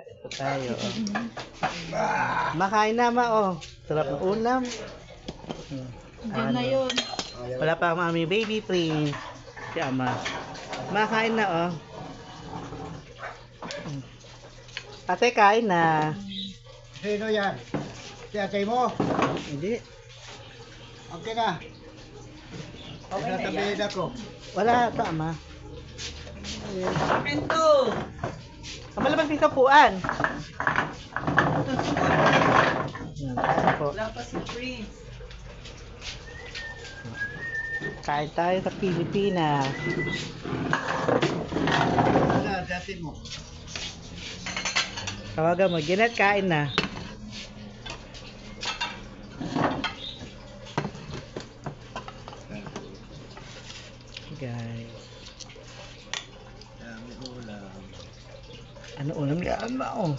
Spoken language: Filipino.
Ito tayo. Makain na ma oh. Sarap ng ulam. Diyan na yun. Wala pa ang mami baby prince. Si ama. Makain na oh. Ate kain na. Sino yan? Si ate mo? Hindi. Okay na. Okay na yan. Ako. Wala pa ama. Akin to. Kamalabang sa puan. Yan, kain po. Wala pa si Prince. Kain tayo sa Pilipinas. Ano, dati mo? Tawagan mo, Janet, kain na. Guys. Dami ulam. Ano ulam yan? Ano?